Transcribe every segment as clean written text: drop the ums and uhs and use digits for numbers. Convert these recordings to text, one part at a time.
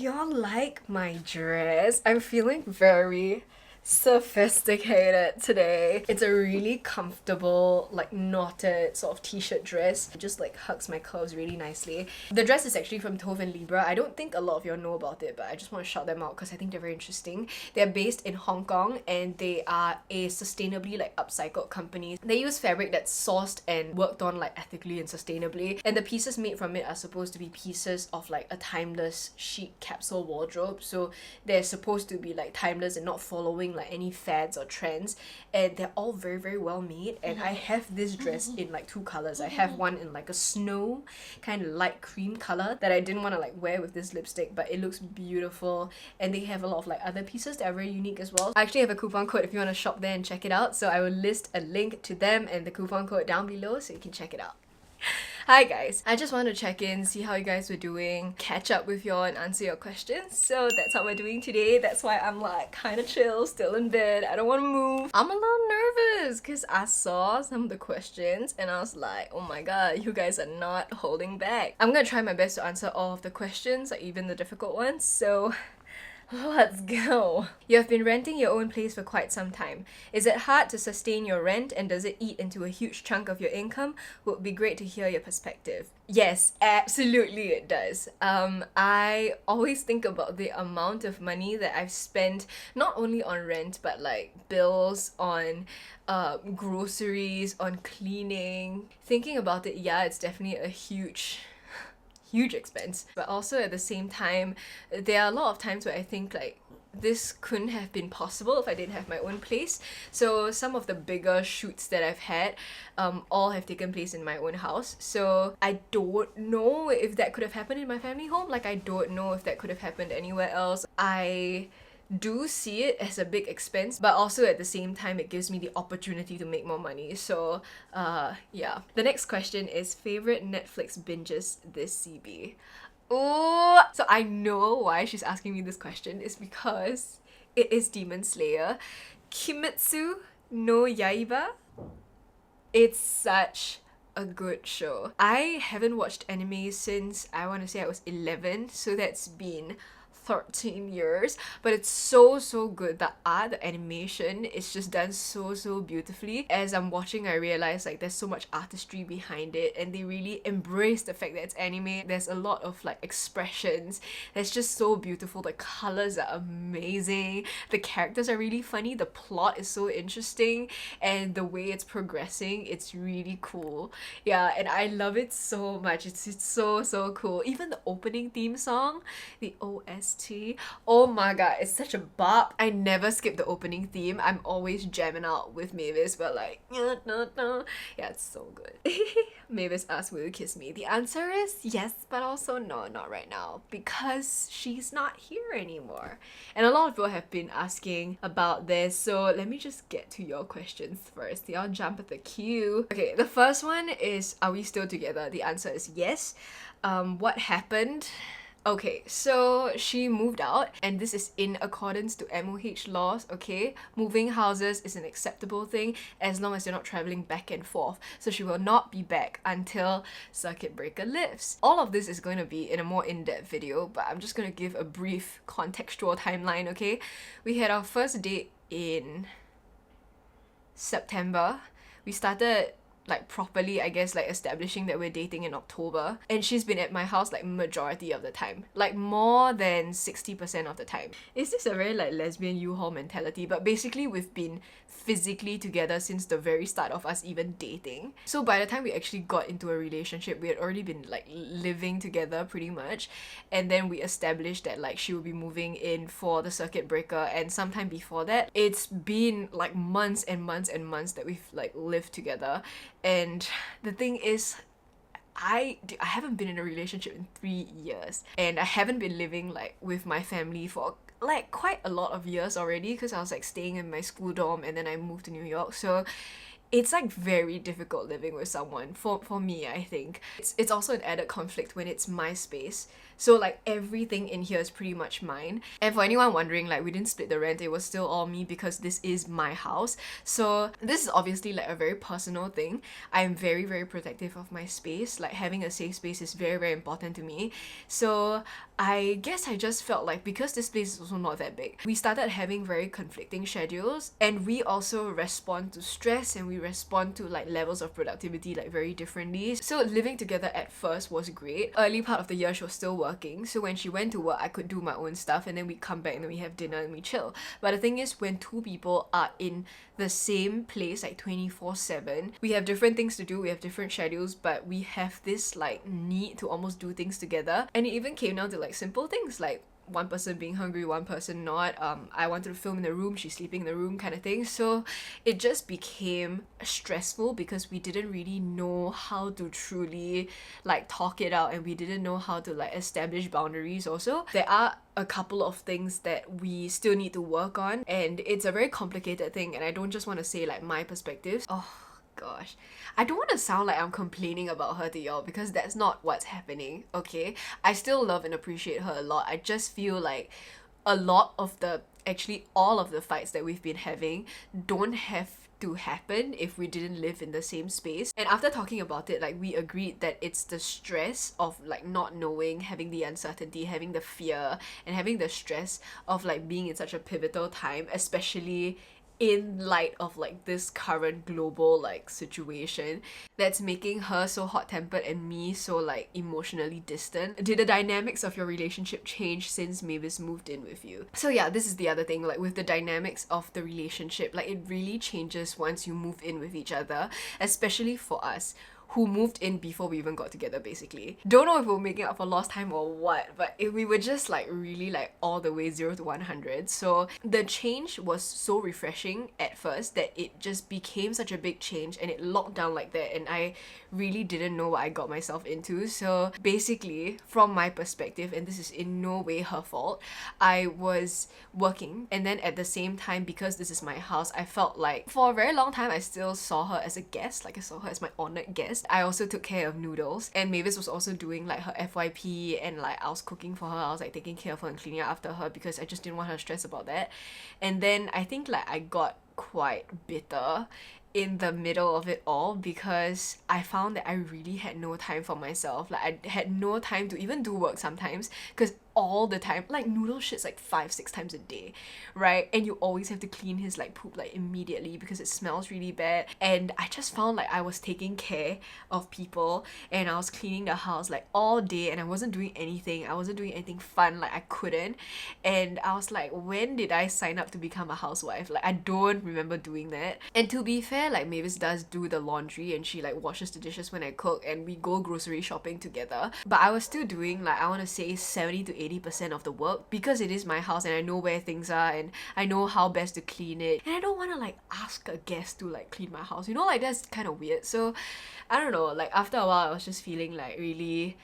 y'all like my dress? I'm feeling very sophisticated today. It's a really comfortable, like knotted sort of t-shirt dress. It just like hugs my curves really nicely. The dress is actually from Tove Libra. I don't think a lot of y'all know about it, but I just want to shout them out because I think they're very interesting. They're based in Hong Kong and they are a sustainably like upcycled company. They use fabric that's sourced and worked on like ethically and sustainably, and the pieces made from it are supposed to be pieces of like a timeless chic capsule wardrobe. So they're supposed to be like timeless and not following like any fads or trends, and they're all very, very well made. And I have this dress in like two colors. I have one in like a snow kind of light cream color that I didn't want to like wear with this lipstick, but it looks beautiful. And they have a lot of like other pieces that are very unique as well. I actually have a coupon code if you want to shop there and check it out, so I will list a link to them and the coupon code down below so you can check it out. Hi guys, I just want to check in, see how you guys were doing, catch up with y'all and answer your questions. So that's what we're doing today. That's why I'm like kind of chill, still in bed. I don't want to move. I'm a little nervous because I saw some of the questions and I was like, oh my god, you guys are not holding back. I'm gonna try my best to answer all of the questions, like even the difficult ones. So let's go. You have been renting your own place for quite some time. Is it hard to sustain your rent and does it eat into a huge chunk of your income? Would be great to hear your perspective. Yes, absolutely it does. I always think about the amount of money that I've spent not only on rent but like bills, on groceries, on cleaning. Thinking about it, yeah, it's definitely a huge expense. But also at the same time, there are a lot of times where I think like this couldn't have been possible if I didn't have my own place. So some of the bigger shoots that I've had all have taken place in my own house. So I don't know if that could have happened in my family home. Like I don't know if that could have happened anywhere else. I do see it as a big expense, but also at the same time it gives me the opportunity to make more money. So yeah. The next question is favorite Netflix binges this CB. Oh, so I know why she's asking me this question is because it is Demon Slayer Kimetsu no Yaiba. It's such a good show. I haven't watched anime since I want to say I was 11, so that's been 13 years, but it's so good. The art, the animation is just done so beautifully. As I'm watching, I realize like there's so much artistry behind it and they really embrace the fact that it's anime. There's a lot of like expressions that's just so beautiful. The colors are amazing, the characters are really funny, the plot is so interesting, and the way it's progressing, it's really cool. Yeah, and I love it so much. It's so cool. Even the opening theme song, the OST, oh my god, it's such a bop. I never skip the opening theme. I'm always jamming out with Mavis, but like yeah, it's so good. Mavis asked, will you kiss me? The answer is yes, but also no, not right now, because she's not here anymore. And a lot of people have been asking about this, so let me just get to your questions first. Y'all jump at the queue. Okay, the first one is, are we still together? The answer is yes. What happened? Okay, so she moved out and this is in accordance to MOH laws, okay? Moving houses is an acceptable thing as long as you're not traveling back and forth. So she will not be back until circuit breaker lifts. All of this is going to be in a more in-depth video, but I'm just going to give a brief contextual timeline, okay? We had our first date in September. We started like properly, I guess, like establishing that we're dating in October, and she's been at my house like majority of the time, like more than 60% of the time. Is this a very like lesbian U-Haul mentality? But basically we've been physically together since the very start of us even dating. So by the time we actually got into a relationship, we had already been like living together pretty much, and then we established that like she would be moving in for the circuit breaker, and sometime before that it's been like months and months and months that we've like lived together. And the thing is, I haven't been in a relationship in 3 years, and I haven't been living like with my family for like quite a lot of years already, because I was like staying in my school dorm and then I moved to New York. So it's like very difficult living with someone for me. I think it's also an added conflict when it's my space, so like everything in here is pretty much mine. And for anyone wondering, like we didn't split the rent, it was still all me because this is my house. So this is obviously like a very personal thing. I'm very, very protective of my space. Like having a safe space is very, very important to me. So I guess I just felt like, because this place is also not that big, we started having very conflicting schedules, and we also respond to stress and we respond to like levels of productivity like very differently. So living together at first was great. Early part of the year she was still working, so when she went to work I could do my own stuff, and then we come back and then we have dinner and we chill. But the thing is, when two people are in the same place like 24/7, we have different things to do, we have different schedules, but we have this like need to almost do things together. And it even came down to like simple things like one person being hungry, one person not. I wanted to film in the room, she's sleeping in the room kind of thing. So it just became stressful because we didn't really know how to truly like talk it out, and we didn't know how to like establish boundaries also. There are a couple of things that we still need to work on, and it's a very complicated thing, and I don't just want to say like my perspectives. Oh gosh, I don't want to sound like I'm complaining about her to y'all, because that's not what's happening, okay? I still love and appreciate her a lot. I just feel like a lot of the, actually all of the fights that we've been having don't have to happen if we didn't live in the same space. And after talking about it, like we agreed that it's the stress of like not knowing, having the uncertainty, having the fear, and having the stress of like being in such a pivotal time, especially in light of like this current global like situation, that's making her so hot-tempered and me so like emotionally distant. Did the dynamics of your relationship change since Mavis moved in with you? So yeah, this is the other thing, like with the dynamics of the relationship, like it really changes once you move in with each other, especially for us who moved in before we even got together basically. Don't know if we were making up for lost time or what, but if we were just like really like all the way 0 to 100. So the change was so refreshing at first that it just became such a big change, and it locked down like that, and I really didn't know what I got myself into. So basically, from my perspective, and this is in no way her fault, I was working, and then at the same time, because this is my house, I felt like for a very long time I still saw her as a guest, like I saw her as my honored guest. I also took care of Noodles, and Mavis was also doing like her FYP, and like I was cooking for her, I was like taking care of her and cleaning up after her because I just didn't want her to stress about that. And then I think like I got quite bitter in the middle of it all, because I found that I really had no time for myself. Like I had no time to even do work sometimes, because all the time, like Noodle shits like 5-6 times a day, right? And you always have to clean his like poop like immediately because it smells really bad. And I just found like I was taking care of people and I was cleaning the house like all day, and I wasn't doing anything. I wasn't doing anything fun, like I couldn't. And I was like, when did I sign up to become a housewife? Like I don't remember doing that. And to be fair, like Mavis does do the laundry and she like washes the dishes when I cook, and we go grocery shopping together. But I was still doing like, I want to say 70 to 80% of the work, because it is my house and I know where things are and I know how best to clean it, and I don't want to like ask a guest to like clean my house, you know, like that's kind of weird. So I don't know, like after a while I was just feeling like really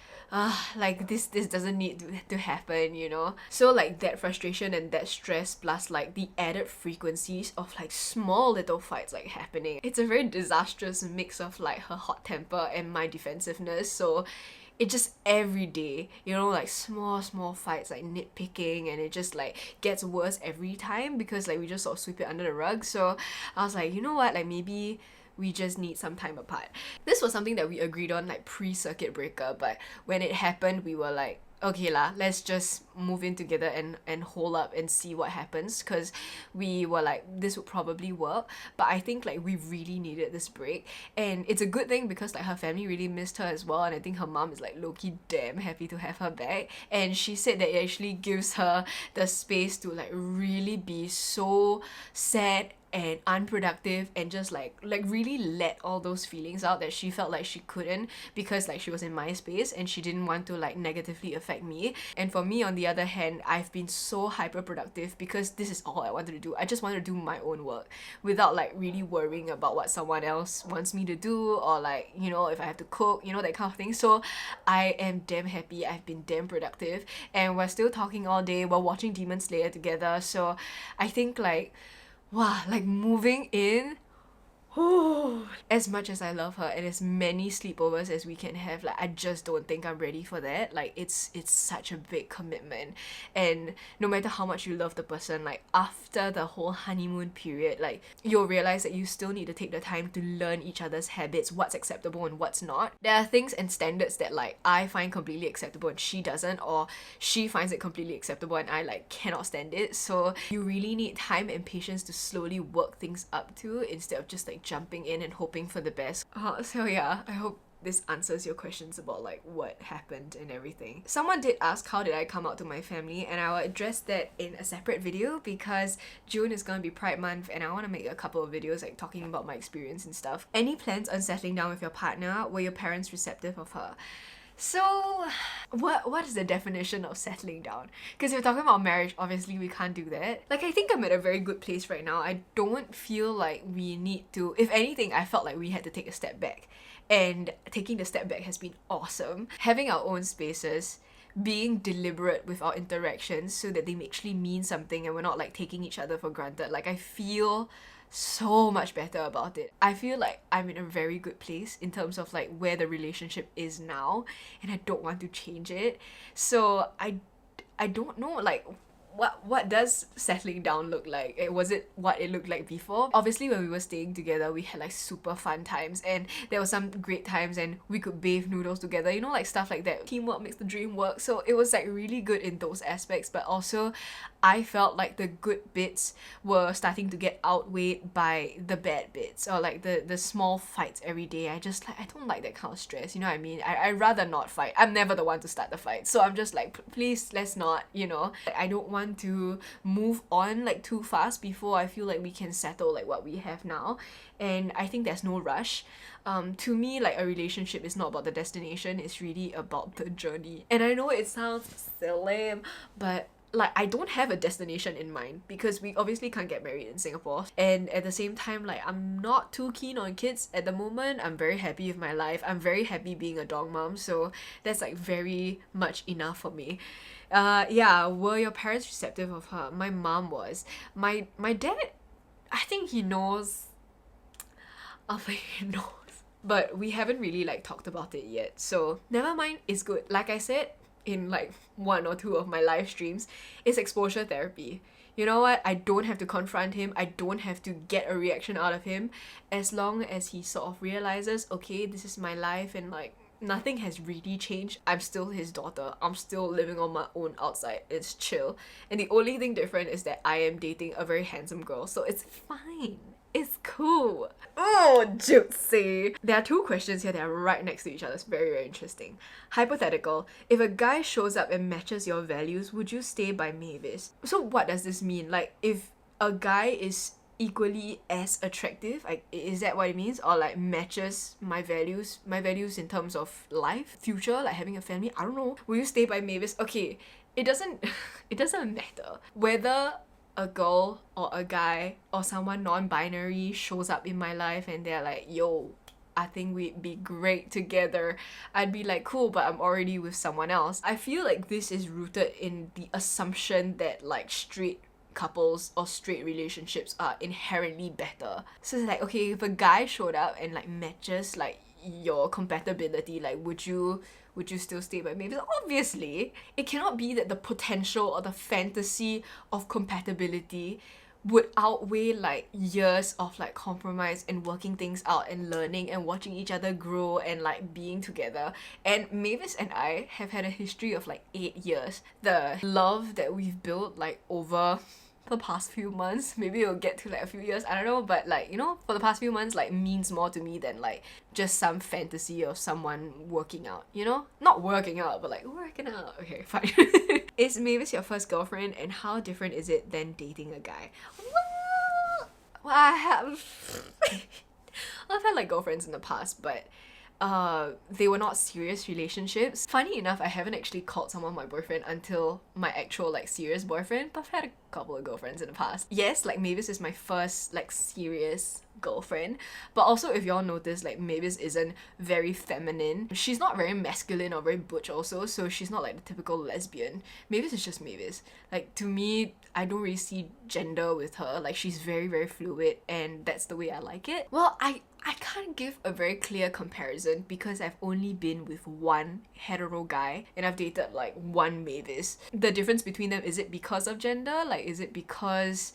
like this doesn't need to happen, you know. So like that frustration and that stress, plus like the added frequencies of like small little fights like happening, it's a very disastrous mix of like her hot temper and my defensiveness. So it just every day, you know, like small fights, like nitpicking, and it just like gets worse every time because like we just sort of sweep it under the rug. So I was like, you know what, like maybe we just need some time apart. This was something that we agreed on like pre-circuit breaker, but when it happened we were like, okay lah, let's just move in together and hold up and see what happens, because we were like, this would probably work. But I think like we really needed this break, and it's a good thing because like her family really missed her as well, and I think her mom is like low-key damn happy to have her back. And she said that it actually gives her the space to like really be so sad and unproductive and just like really let all those feelings out that she felt like she couldn't, because like she was in my space and she didn't want to like negatively affect me. And for me, on the other hand, I've been so hyper productive because this is all I wanted to do. I just wanted to do my own work without like really worrying about what someone else wants me to do, or like, you know, if I have to cook, you know, that kind of thing. So I am damn happy. I've been damn productive, and we're still talking all day. We're watching Demon Slayer together. So I think like, wow, like moving in, As much as I love her and as many sleepovers as we can have, like I just don't think I'm ready for that. Like it's such a big commitment, and no matter how much you love the person, like after the whole honeymoon period, like you'll realize that you still need to take the time to learn each other's habits, what's acceptable and what's not. There are things and standards that like I find completely acceptable and she doesn't, or she finds it completely acceptable and I like cannot stand it. So you really need time and patience to slowly work things up to, instead of just like jumping in and hoping for the best. So yeah, I hope this answers your questions about like what happened and everything. Someone did ask how did I come out to my family, and I will address that in a separate video because June is gonna be Pride Month and I want to make a couple of videos like talking about my experience and stuff. Any plans on settling down with your partner? Were your parents receptive of her? So, what is the definition of settling down? Because if we're talking about marriage, obviously we can't do that. Like, I think I'm at a very good place right now. I don't feel like we need to... If anything, I felt like we had to take a step back. And taking the step back has been awesome. Having our own spaces, being deliberate with our interactions so that they actually mean something and we're not like taking each other for granted. Like, I feel so much better about it. I feel like I'm in a very good place in terms of like where the relationship is now, and I don't want to change it. So I don't know, like what does settling down look like? Was it what it looked like before? Obviously when we were staying together we had like super fun times, and there were some great times and we could bathe noodles together, you know, like stuff like that. Teamwork makes the dream work. So it was like really good in those aspects, but also I felt like the good bits were starting to get outweighed by the bad bits, or like the small fights every day. I don't like that kind of stress, you know what I mean? I'd rather not fight. I'm never the one to start the fight, so I'm just like, please let's not, you know. I don't want to move on like too fast before I feel like we can settle like what we have now, and I think there's no rush. To me, like a relationship is not about the destination, it's really about the journey. And I know it sounds silly, but like I don't have a destination in mind because we obviously can't get married in Singapore, and at the same time like I'm not too keen on kids at the moment. I'm very happy with my life. I'm very happy being a dog mom, so that's like very much enough for me. Yeah, were your parents receptive of her? My mom was. My dad, I think he knows. I think he knows. But we haven't really like talked about it yet. So never mind, it's good. Like I said in like one or two of my live streams, it's exposure therapy. You know what? I don't have to confront him. I don't have to get a reaction out of him. As long as he sort of realizes, okay, this is my life and like nothing has really changed. I'm still his daughter. I'm still living on my own outside. It's chill. And the only thing different is that I am dating a very handsome girl. So it's fine. It's cool. Oh, juicy. There are two questions here that are right next to each other. It's very, very interesting. Hypothetical. If a guy shows up and matches your values, would you stay by Mavis? So what does this mean? Like, if a guy is equally as attractive, like, is that what it means? Or like matches my values in terms of life, future, like having a family? I don't know. Will you stay by Mavis? Okay, it doesn't matter whether a girl or a guy or someone non-binary shows up in my life and they're like, yo, I think we'd be great together. I'd be like, cool, but I'm already with someone else. I feel like this is rooted in the assumption that like straight couples or straight relationships are inherently better. So it's like, okay, if a guy showed up and like matches like your compatibility, like would you still stay by Mavis? Obviously, it cannot be that the potential or the fantasy of compatibility would outweigh like years of like compromise and working things out and learning and watching each other grow and like being together. And Mavis and I have had a history of like 8 years. The love that we've built like over the past few months, maybe it'll get to like a few years, I don't know, but like, you know, for the past few months like means more to me than like just some fantasy of someone working out, you know? Not working out, but like working out. Okay, fine. Is Mavis your first girlfriend, and how different is it than dating a guy? Well, I've had like girlfriends in the past, but they were not serious relationships. Funny enough, I haven't actually called someone my boyfriend until my actual like serious boyfriend, but I've had a couple of girlfriends in the past. Yes, like Mavis is my first like serious girlfriend, but also if y'all notice, like Mavis isn't very feminine. She's not very masculine or very butch also, so she's not like the typical lesbian. Mavis is just Mavis. Like to me, I don't really see gender with her. Like she's very, very fluid, and that's the way I like it. Well, I can't give a very clear comparison because I've only been with one hetero guy and I've dated like one Mavis. The difference between them, is it because of gender? Like is it because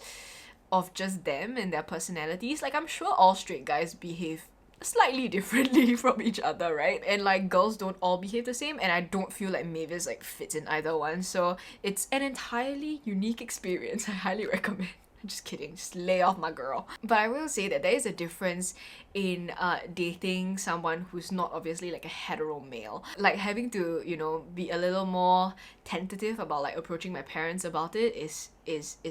of just them and their personalities? Like I'm sure all straight guys behave slightly differently from each other, right? And like girls don't all behave the same, and I don't feel like Mavis like fits in either one. So it's an entirely unique experience. I highly recommend. Just kidding, just lay off my girl. But I will say that there is a difference in dating someone who's not obviously like a hetero male. Like having to, you know, be a little more tentative about like approaching my parents about it is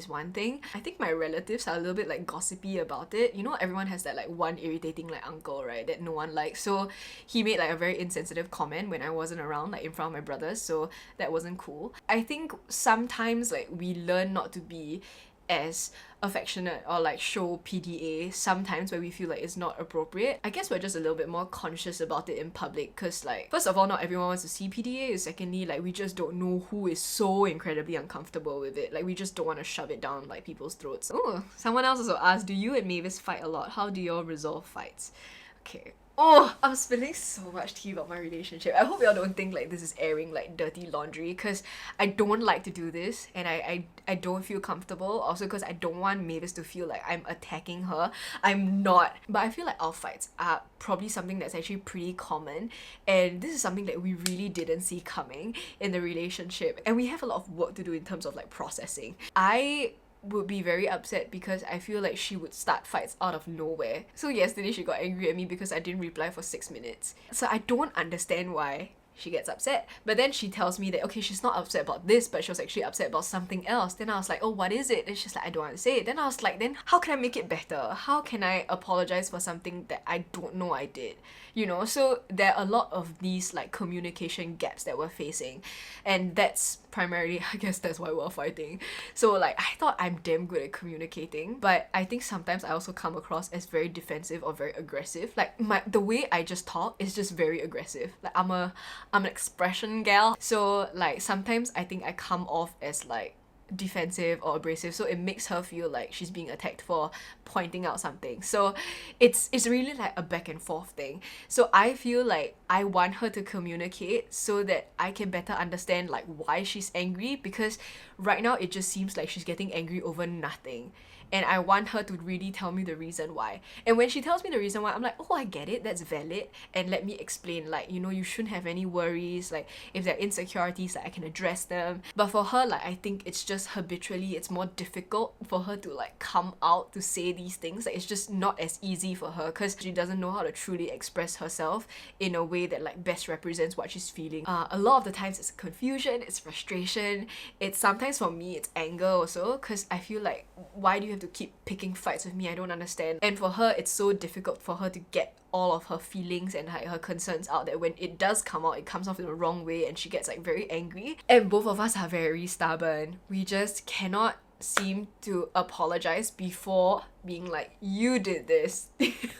one thing. I think my relatives are a little bit like gossipy about it. You know, everyone has that like one irritating like uncle, right, that no one likes. So he made like a very insensitive comment when I wasn't around, like in front of my brothers, so that wasn't cool. I think sometimes like we learn not to be as affectionate or like show PDA sometimes where we feel like it's not appropriate. I guess we're just a little bit more conscious about it in public because like first of all, not everyone wants to see PDA, and secondly, like we just don't know who is so incredibly uncomfortable with it. Like we just don't want to shove it down like people's throats. Oh, someone else also asked, do you and Mavis fight a lot? How do you all resolve fights? Okay. Oh, I'm spilling so much tea about my relationship. I hope y'all don't think like this is airing like dirty laundry, because I don't like to do this, and I don't feel comfortable. Also because I don't want Mavis to feel like I'm attacking her. I'm not. But I feel like our fights are probably something that's actually pretty common, and this is something that we really didn't see coming in the relationship, and we have a lot of work to do in terms of like processing. I would be very upset because I feel like she would start fights out of nowhere. So yesterday she got angry at me because I didn't reply for 6 minutes. So I don't understand why she gets upset. But then she tells me that, okay, she's not upset about this, but she was actually upset about something else. Then I was like, oh, what is it? And she's like, I don't want to say it. Then I was like, then how can I make it better? How can I apologize for something that I don't know I did? You know, so there are a lot of these like communication gaps that we're facing, and that's primarily, I guess that's why we're fighting. So like I thought I'm damn good at communicating, but I think sometimes I also come across as very defensive or very aggressive. Like the way I just talk is just very aggressive. Like I'm an expression gal, so like sometimes I think I come off as like defensive or abrasive, so it makes her feel like she's being attacked for pointing out something. So it's really like a back and forth thing. So I feel like I want her to communicate so that I can better understand like why she's angry, because right now it just seems like she's getting angry over nothing, and I want her to really tell me the reason why. And when she tells me the reason why, I'm like, oh, I get it, that's valid, and let me explain, like, you know, you shouldn't have any worries, like if there are insecurities, like I can address them. But for her, like I think it's just habitually it's more difficult for her to like come out to say these things. Like it's just not as easy for her because she doesn't know how to truly express herself in a way that like best represents what she's feeling. A lot of the times it's confusion, it's frustration, it's sometimes for me it's anger also, because I feel like, why do you have to keep picking fights with me? I don't understand. And for her, it's so difficult for her to get all of her feelings and her concerns out, that when it does come out, it comes off in the wrong way and she gets like very angry. And both of us are very stubborn. We just cannot seem to apologize before being like, you did this.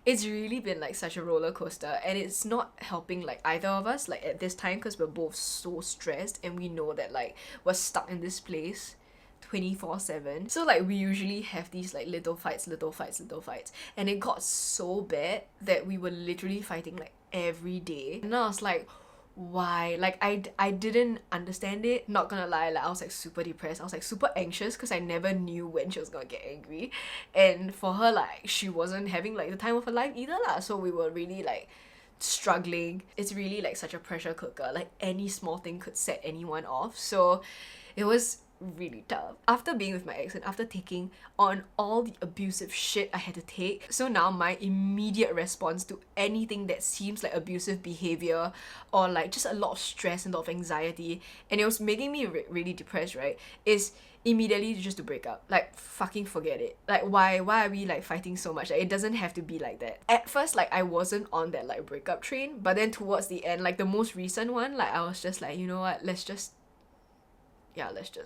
It's really been like such a roller coaster, and it's not helping like either of us like at this time, because we're both so stressed and we know that like we're stuck in this place 24/7. So like we usually have these like little fights, and it got so bad that we were literally fighting like every day. And I was like, why? Like I didn't understand it, not gonna lie. Like I was like super depressed, I was like super anxious because I never knew when she was gonna get angry. And for her, like she wasn't having like the time of her life either lah, so we were really like struggling. It's really like such a pressure cooker, like any small thing could set anyone off. So it was really tough. After being with my ex and after taking on all the abusive shit I had to take, so now my immediate response to anything that seems like abusive behavior or like just a lot of stress and a lot of anxiety, and it was making me really depressed, right, is immediately just to break up. Like, fucking forget it. Like, why are we like fighting so much? Like, it doesn't have to be like that. At first, like, I wasn't on that like breakup train, but then towards the end, like the most recent one, like I was just like, you know what, let's just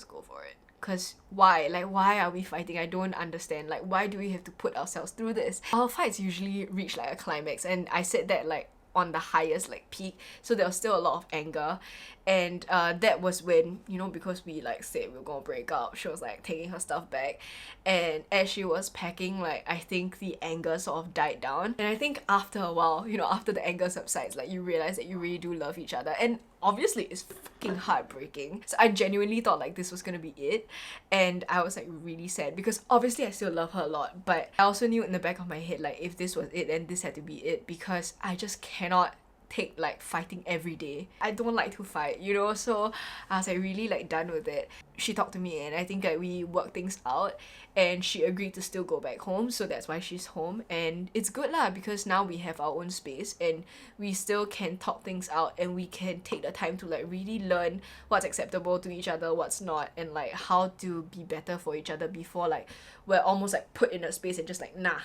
go for it. Cause why? Like, why are we fighting? I don't understand. Like, why do we have to put ourselves through this? Our fights usually reach like a climax, and I said that like on the highest like peak, so there was still a lot of anger. And that was when, you know, because we like said we were gonna break up, she was like taking her stuff back, and as she was packing, like I think the anger sort of died down. And I think after a while, you know, after the anger subsides, like you realize that you really do love each other, and obviously it's fucking heartbreaking. So I genuinely thought like this was gonna be it, and I was like really sad because obviously I still love her a lot, but I also knew in the back of my head like if this was it, then this had to be it, because I just cannot take like fighting every day. I don't like to fight, you know, so I was like really like done with it. She talked to me and I think like we worked things out, and she agreed to still go back home, so that's why she's home. And it's good lah, because now we have our own space and we still can talk things out, and we can take the time to like really learn what's acceptable to each other, what's not, and like how to be better for each other before like we're almost like put in a space and just like nah,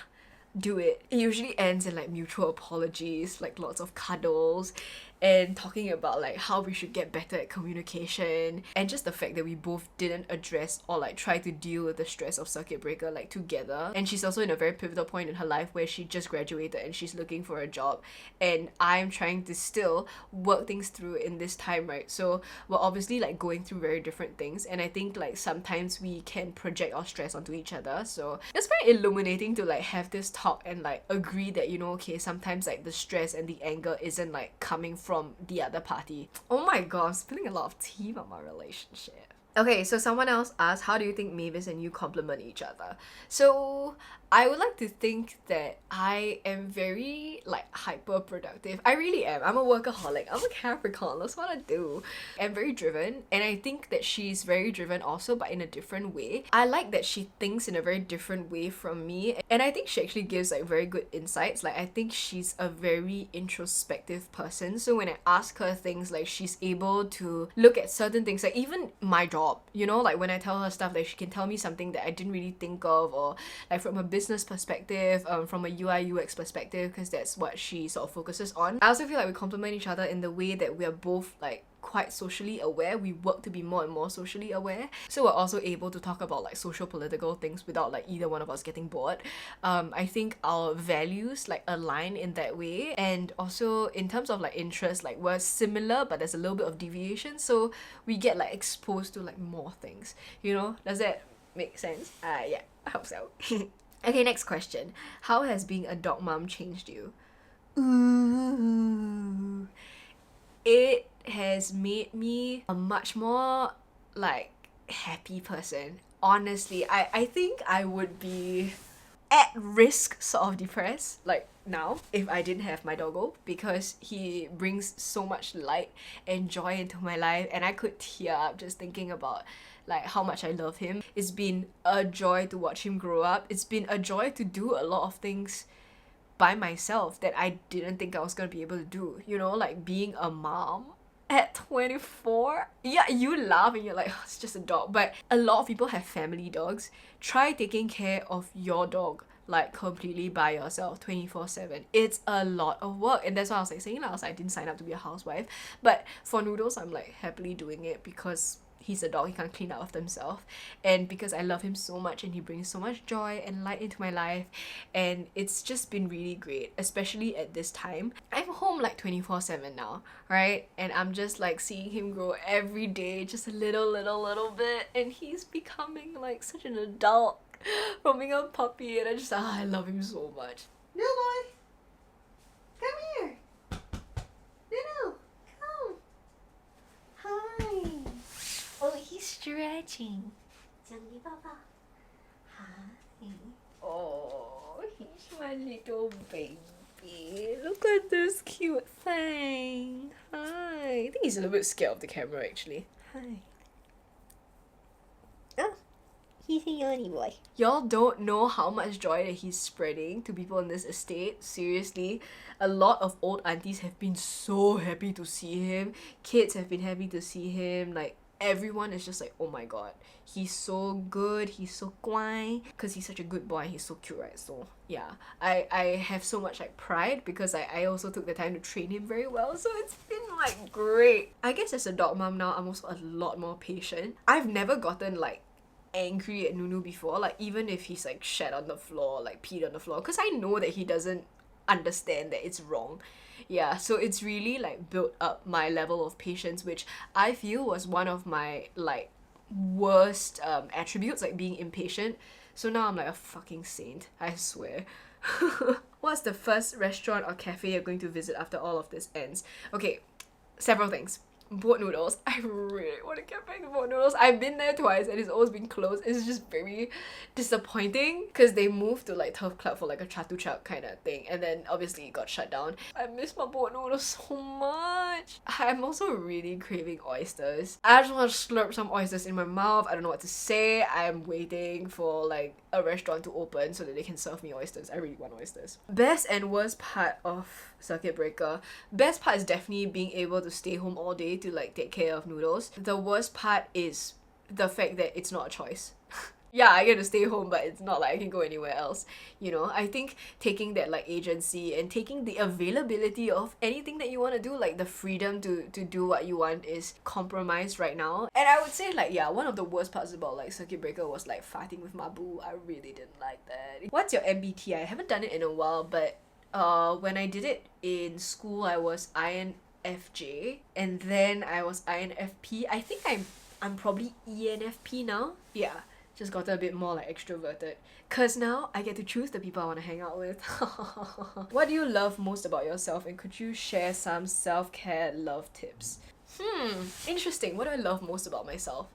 do it. It usually ends in like mutual apologies, like lots of cuddles, and talking about like how we should get better at communication, and just the fact that we both didn't address or like try to deal with the stress of circuit breaker like together. And she's also in a very pivotal point in her life where she just graduated and she's looking for a job, and I'm trying to still work things through in this time, right? So we're obviously like going through very different things, and I think like sometimes we can project our stress onto each other. So it's very illuminating to like have this talk and like agree that, you know, okay, sometimes like the stress and the anger isn't like coming from the other party. Oh my god, I'm spilling a lot of tea about my relationship. Okay, so someone else asked, how do you think Mavis and you complement each other? So I would like to think that I am very like hyper productive. I really am. I'm a workaholic. I'm a Capricorn. That's what I do. I'm very driven, and I think that she's very driven also, but in a different way. I like that she thinks in a very different way from me, and I think she actually gives like very good insights. Like I think she's a very introspective person, so when I ask her things, like she's able to look at certain things, like even my job, you know, like when I tell her stuff, like she can tell me something that I didn't really think of, or like from a business perspective, from a UI UX perspective, because that's what she sort of focuses on. I also feel like we complement each other in the way that we are both like quite socially aware. We work to be more and more socially aware, so we're also able to talk about like social political things without like either one of us getting bored. I think our values like align in that way, and also in terms of like interest, like we're similar but there's a little bit of deviation, so we get like exposed to like more things, you know. Does that make sense? Yeah, I hope so. Okay, next question. How has being a dog mom changed you? Ooh. It has made me a much more like happy person. Honestly, I think I would be at risk sort of depressed like now if I didn't have my doggo, because he brings so much light and joy into my life, and I could tear up just thinking about like how much I love him. It's been a joy to watch him grow up. It's been a joy to do a lot of things by myself that I didn't think I was gonna be able to do, you know, like being a mom at 24. Yeah, you laugh and you're like, oh, it's just a dog, but a lot of people have family dogs. Try taking care of your dog like completely by yourself 24/7. It's a lot of work, and that's why I was like saying I didn't sign up to be a housewife, but for Noodles I'm like happily doing it because he's a dog, he can't clean up after himself, and because I love him so much and he brings so much joy and light into my life, and it's just been really great, especially at this time. I'm home like 24/7 now, right? And I'm just like seeing him grow every day, just a little bit, and he's becoming like such an adult from being a puppy, and I love him so much. No boy, come here. No, come. Hi. Oh, he's stretching. Hi. Oh, he's my little baby. Look at this cute thing. Hi. I think he's a little bit scared of the camera actually. Hi. He's a yawny boy. Y'all don't know how much joy that he's spreading to people in this estate. Seriously, a lot of old aunties have been so happy to see him. Kids have been happy to see him. Like, everyone is just like, oh my god, he's so good, he's so guai, because he's such a good boy and he's so cute, right? So yeah, I have so much like pride because I also took the time to train him very well, so it's been like great. I guess as a dog mom now, I'm also a lot more patient. I've never gotten like angry at Nunu before, like even if he's like shat on the floor, like peed on the floor, because I know that he doesn't understand that it's wrong. Yeah, so it's really like built up my level of patience, which I feel was one of my like worst attributes, like being impatient. So now I'm like a fucking saint, I swear. What's the first restaurant or cafe you're going to visit after all of this ends? Okay, several things. Boat noodles. I really want to get back to boat noodles. I've been there twice and it's always been closed. It's just very disappointing because they moved to like Turf Club for like a chatuchak kind of thing, and then obviously it got shut down. I miss my boat noodles so much. I'm also really craving oysters. I just want to slurp some oysters in my mouth. I don't know what to say. I'm waiting for like a restaurant to open so that they can serve me oysters. I really want oysters. Best and worst part of circuit breaker. Best part is definitely being able to stay home all day to like take care of noodles. The worst part is the fact that it's not a choice. Yeah, I get to stay home, but it's not like I can go anywhere else. You know, I think taking that like agency and taking the availability of anything that you want to do, like the freedom to do what you want, is compromised right now. And I would say like, yeah, one of the worst parts about like circuit breaker was like farting with my boo. I really didn't like that. What's your MBTI? I haven't done it in a while, but when I did it in school, I was INFJ, and then I was INFP. I think I'm probably ENFP now. Yeah, just got a bit more like extroverted. Cause now I get to choose the people I want to hang out with. What do you love most about yourself, and could you share some self-care love tips? Interesting. What do I love most about myself?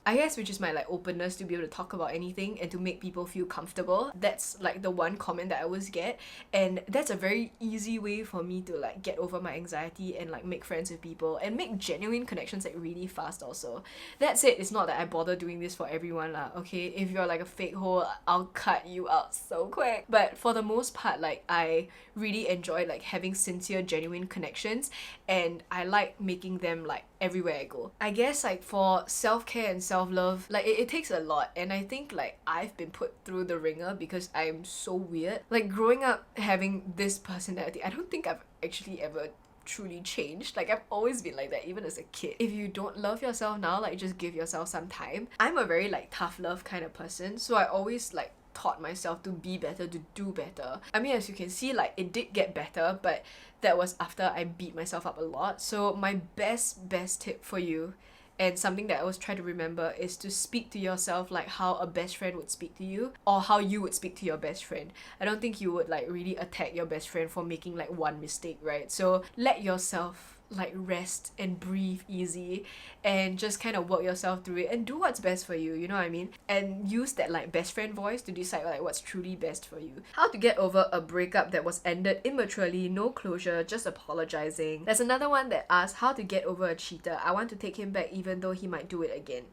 I guess which is my like openness to be able to talk about anything and to make people feel comfortable. That's like the one comment that I always get, and that's a very easy way for me to like get over my anxiety and like make friends with people and make genuine connections like really fast also. That said, it's not that I bother doing this for everyone lah, okay? If you're like a fake hoe, I'll cut you out so quick. But for the most part, like I really enjoy like having sincere, genuine connections, and I like making them like everywhere I go. I guess like for self-care and self-love, like it takes a lot, and I think like I've been put through the ringer because I'm so weird. Like growing up having this personality, I don't think I've actually ever truly changed. Like I've always been like that even as a kid. If you don't love yourself now, like just give yourself some time. I'm a very like tough love kind of person, so I always like taught myself to be better, to do better. I mean, as you can see, like it did get better, but that was after I beat myself up a lot. So my best tip for you, and something that I always try to remember, is to speak to yourself like how a best friend would speak to you, or how you would speak to your best friend. I don't think you would like really attack your best friend for making like one mistake, right? So let yourself like rest and breathe easy and just kind of work yourself through it and do what's best for you, you know what I mean? And use that like best friend voice to decide like what's truly best for you. How to get over a breakup that was ended immaturely, no closure, just apologizing. There's another one that asks how to get over a cheater. I want to take him back even though he might do it again.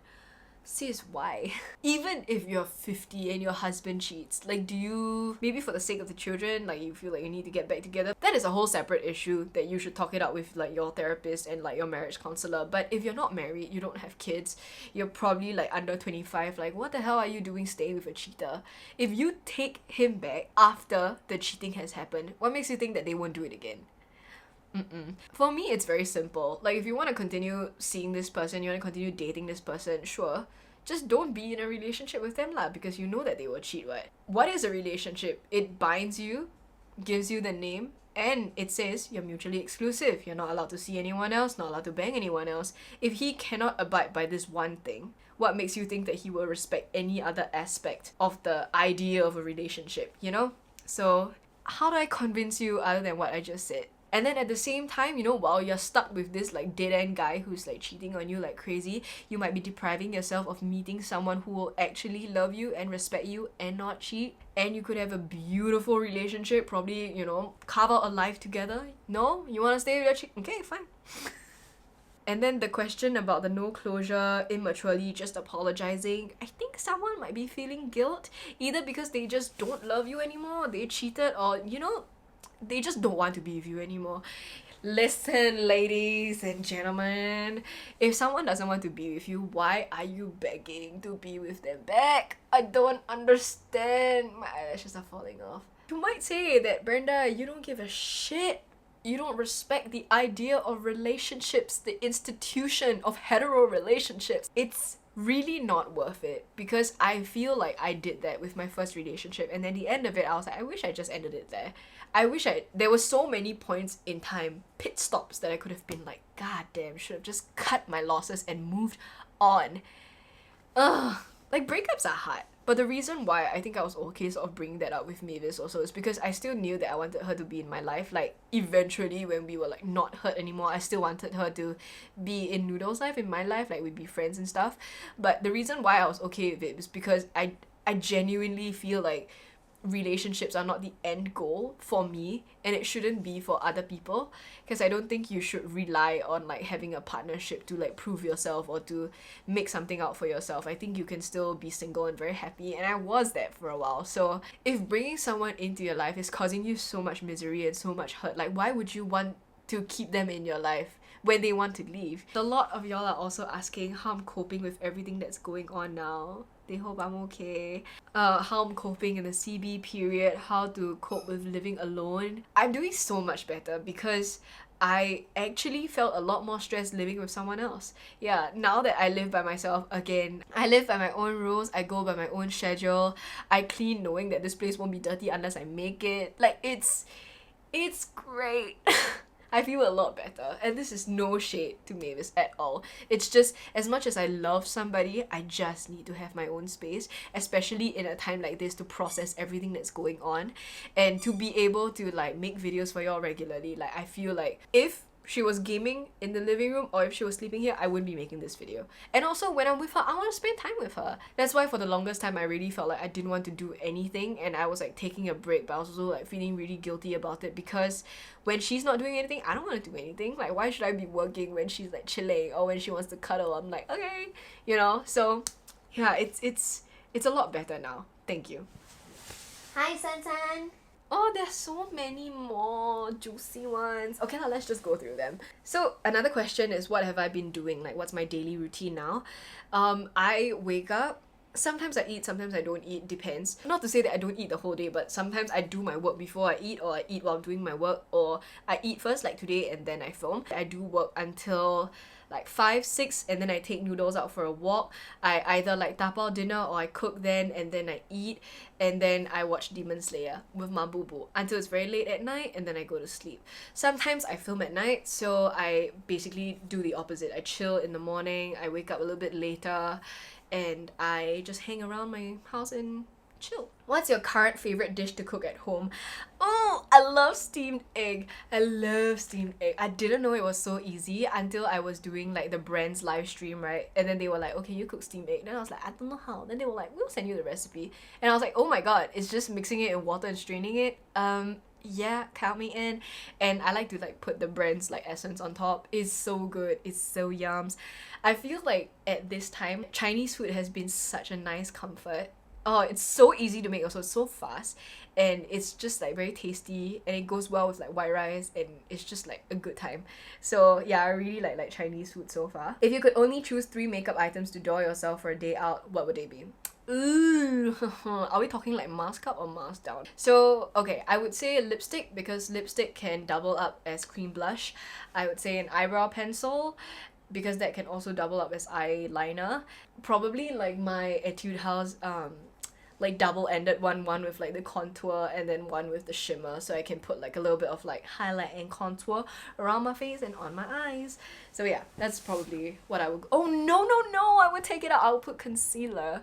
Sis, why? Even if you're 50 and your husband cheats, like do you, maybe for the sake of the children, like you feel like you need to get back together, that is a whole separate issue that you should talk it out with like your therapist and like your marriage counselor. But if you're not married, you don't have kids, you're probably like under 25, like what the hell are you doing staying with a cheater? If you take him back after the cheating has happened, what makes you think that they won't do it again? For me, it's very simple. Like if you want to continue seeing this person, you want to continue dating this person, sure, just don't be in a relationship with them lah, because you know that they will cheat. What is a relationship? It binds you, gives you the name, and it says you're mutually exclusive. You're not allowed to see anyone else, not allowed to bang anyone else. If he cannot abide by this one thing, what makes you think that he will respect any other aspect of the idea of a relationship, you know? So how do I convince you other than what I just said? And then at the same time, you know, while you're stuck with this like dead-end guy who's like cheating on you like crazy, you might be depriving yourself of meeting someone who will actually love you and respect you and not cheat. And you could have a beautiful relationship, probably, you know, carve out a life together. No? You want to stay with your chick? Okay, fine. And then the question about the no closure, immaturely just apologizing, I think someone might be feeling guilt, either because they just don't love you anymore, they cheated, or you know, they just don't want to be with you anymore. Listen, ladies and gentlemen, if someone doesn't want to be with you, why are you begging to be with them back? I don't understand. My eyelashes are falling off. You might say that, Brenda, you don't give a shit. You don't respect the idea of relationships, the institution of hetero relationships. It's really not worth it, because I feel like I did that with my first relationship, and then the end of it I was like, I wish I just ended it there. There were so many points in time, pit stops, that I could have been like, god damn, should have just cut my losses and moved on. Like, breakups are hard. But the reason why I think I was okay sort of bringing that up with Mavis also is because I still knew that I wanted her to be in my life. Like, eventually when we were like not hurt anymore, I still wanted her to be in Noodle's life, in my life, like we'd be friends and stuff. But the reason why I was okay with it was because I genuinely feel like relationships are not the end goal for me, and it shouldn't be for other people, because I don't think you should rely on like having a partnership to like prove yourself or to make something out for yourself. I think you can still be single and very happy, and I was that for a while. So if bringing someone into your life is causing you so much misery and so much hurt, like why would you want to keep them in your life when they want to leave? A lot of y'all are also asking how I'm coping with everything that's going on now. They hope I'm okay. How I'm coping in the CB period, how to cope with living alone. I'm doing so much better because I actually felt a lot more stressed living with someone else. Yeah, now that I live by myself again, I live by my own rules, I go by my own schedule, I clean knowing that this place won't be dirty unless I make it. Like, it's great. I feel a lot better, and this is no shade to Mavis at all. It's just, as much as I love somebody, I just need to have my own space, especially in a time like this, to process everything that's going on and to be able to like make videos for y'all regularly. Like, I feel like if she was gaming in the living room or if she was sleeping here, I wouldn't be making this video. And also, when I'm with her, I want to spend time with her. That's why for the longest time I really felt like I didn't want to do anything, and I was like taking a break, but I was also like feeling really guilty about it, because when she's not doing anything, I don't want to do anything. Like, why should I be working when she's like chilling, or when she wants to cuddle? I'm like, okay, you know. So yeah, it's a lot better now. Thank you. Hi, Sansan. Oh, there's so many more juicy ones. Okay, now let's just go through them. So another question is, what have I been doing? Like, what's my daily routine now? I wake up. Sometimes I eat, sometimes I don't eat, depends. Not to say that I don't eat the whole day, but sometimes I do my work before I eat, or I eat while doing my work, or I eat first, like today, and then I film. I do work until like 5, 6, and then I take Noodles out for a walk. I either like tapao dinner, or I cook then, and then I eat, and then I watch Demon Slayer with my boo-boo until it's very late at night, and then I go to sleep. Sometimes I film at night, so I basically do the opposite. I chill in the morning, I wake up a little bit later, and I just hang around my house and chill. What's your current favorite dish to cook at home? Oh, I love steamed egg. I love steamed egg. I didn't know it was so easy until I was doing like the brand's live stream, right? And then they were like, okay, you cook steamed egg. Then I was like, I don't know how. Then they were like, we'll send you the recipe. And I was like, oh my god, it's just mixing it in water and straining it. Yeah, count me in. And I like to like put the brand's like essence on top. It's so good. It's so yums. I feel like at this time, Chinese food has been such a nice comfort. Oh, it's so easy to make also, it's so fast, and it's just like very tasty, and it goes well with like white rice, and it's just like a good time. So yeah, I really like Chinese food so far. If you could only choose 3 makeup items to doll yourself for a day out, what would they be? Ooh, are we talking like mask up or mask down? So okay, I would say lipstick, because lipstick can double up as cream blush. I would say an eyebrow pencil, because that can also double up as eyeliner. Probably like my Etude House like double-ended one with like the contour, and then one with the shimmer, so I can put like a little bit of like highlight and contour around my face and on my eyes. So yeah, that's probably what I would. Oh no, I would take it out. I would put concealer.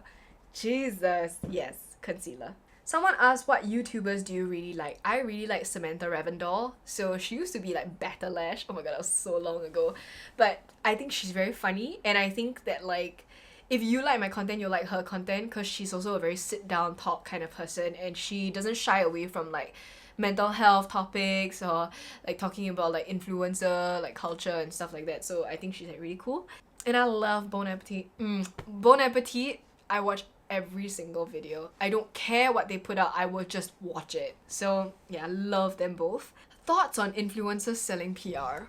Jesus, yes, concealer. Someone asked, what YouTubers do you really like? I really like Samantha Ravendall. So she used to be like Better Lash. Oh my god, that was so long ago. But I think she's very funny, and I think that like, if you like my content, you'll like her content, because she's also a very sit down talk kind of person, and she doesn't shy away from like mental health topics or like talking about like influencer like culture and stuff like that. So I think she's like really cool. And I love Bon Appetit. Bon Appetit, I watch every single video. I don't care what they put out, I will just watch it. So yeah, I love them both. Thoughts on influencers selling PR?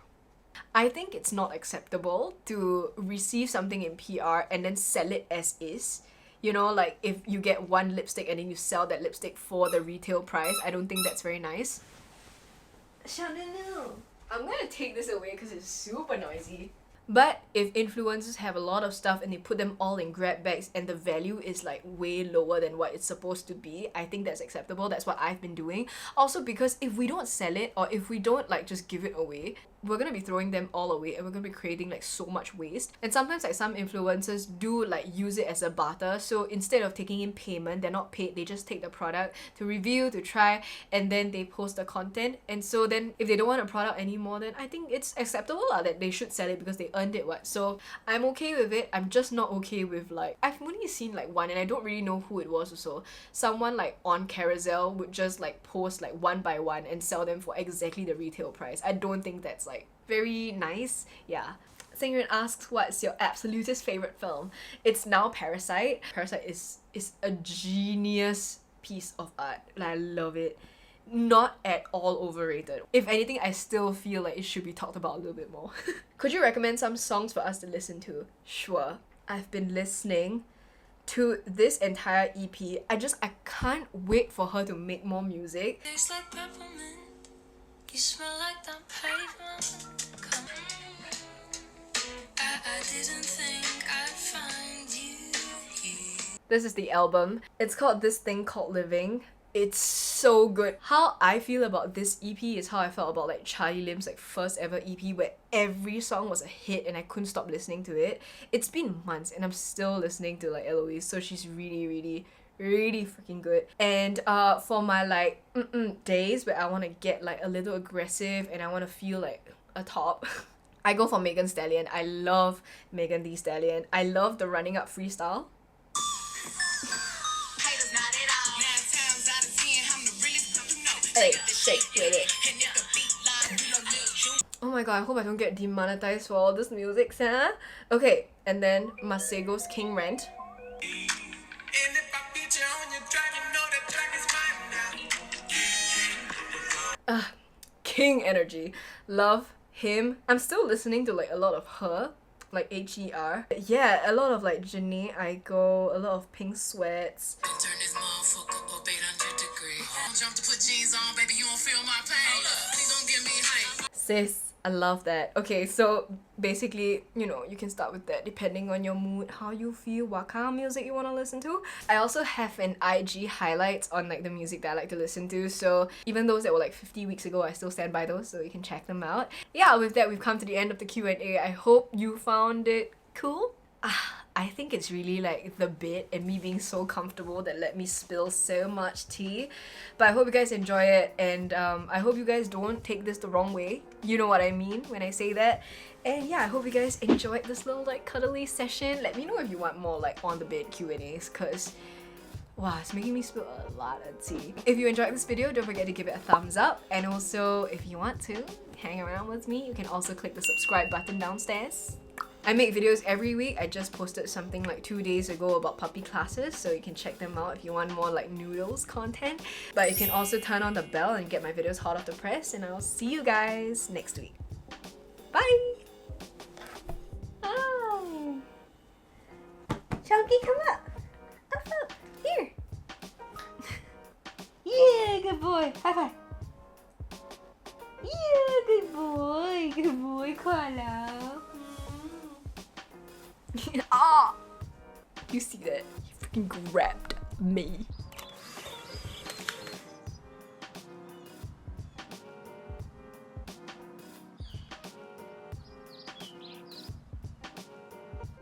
I think it's not acceptable to receive something in PR and then sell it as is. You know, like if you get one lipstick and then you sell that lipstick for the retail price, I don't think that's very nice. I'm gonna take this away because it's super noisy. But if influencers have a lot of stuff and they put them all in grab bags and the value is like way lower than what it's supposed to be, I think that's acceptable. That's what I've been doing. Also because if we don't sell it or if we don't like just give it away, we're gonna be throwing them all away and we're gonna be creating like so much waste. And sometimes like some influencers do like use it as a barter. So instead of taking in payment, they're not paid, they just take the product to review, to try, and then they post the content. And so then if they don't want a product anymore, then I think it's acceptable that they should sell it because they earned it, what. So I'm okay with it. I'm just not okay with like, I've only seen like one and I don't really know who it was also. Someone like on Carousel would just like post like one by one and sell them for exactly the retail price. I don't think that's like very nice. Yeah. Singrin asks, what's your absolutist favorite film? It's now Parasite. Parasite is a genius piece of art. Like, I love it. Not at all overrated. If anything, I still feel like it should be talked about a little bit more. Could you recommend some songs for us to listen to? Sure. I've been listening to this entire EP. I can't wait for her to make more music. Tastes like peppermint. You smell like that pavement. I didn't think I'd find you here. This is the album. It's called This Thing Called Living. It's so good. How I feel about this EP is how I felt about like Charlie Lim's like first ever EP, where every song was a hit and I couldn't stop listening to it. It's been months and I'm still listening to like Eloise, so she's really freaking good. And for my like days where I want to get like a little aggressive and I want to feel like a top, I go for Megan Thee Stallion. I love Megan Thee Stallion. I love the Running Up freestyle. Hey, shake with it. Oh my god, I hope I don't get demonetized for all this music, huh? Okay, and then Masego's King Rent. King energy. Love him. I'm still listening to like a lot of her, like HER. Yeah, a lot of like Janae Aiko, a lot of Pink Sweats. Turn this motherfucker up 800 degrees. Jump to put jeans on, baby, you don't feel my pain. Please don't give me hype. Sis, I love that. Okay, so basically, you know, you can start with that depending on your mood, how you feel, what kind of music you want to listen to. I also have an IG highlights on like the music that I like to listen to, so even those that were like 50 weeks ago, I still stand by those, so you can check them out. Yeah, with that, we've come to the end of the Q&A. I hope you found it cool. I think it's really like the bit and me being so comfortable that let me spill so much tea. But I hope you guys enjoy it, and I hope you guys don't take this the wrong way. You know what I mean when I say that. And yeah, I hope you guys enjoyed this little like cuddly session. Let me know if you want more like on the bed Q&As, cause wow, it's making me spill a lot of tea. If you enjoyed this video, don't forget to give it a thumbs up. And also, if you want to hang around with me, you can also click the subscribe button downstairs. I make videos every week. I just posted something like 2 days ago about puppy classes, so you can check them out if you want more like noodles content. But you can also turn on the bell and get my videos hot off the press, and I'll see you guys next week. Bye! Oh! Chunky, come up! Up! Here! Yeah, good boy! High five! Yeah, good boy! Good boy, Koala! Ah! You see that? You freaking grabbed me.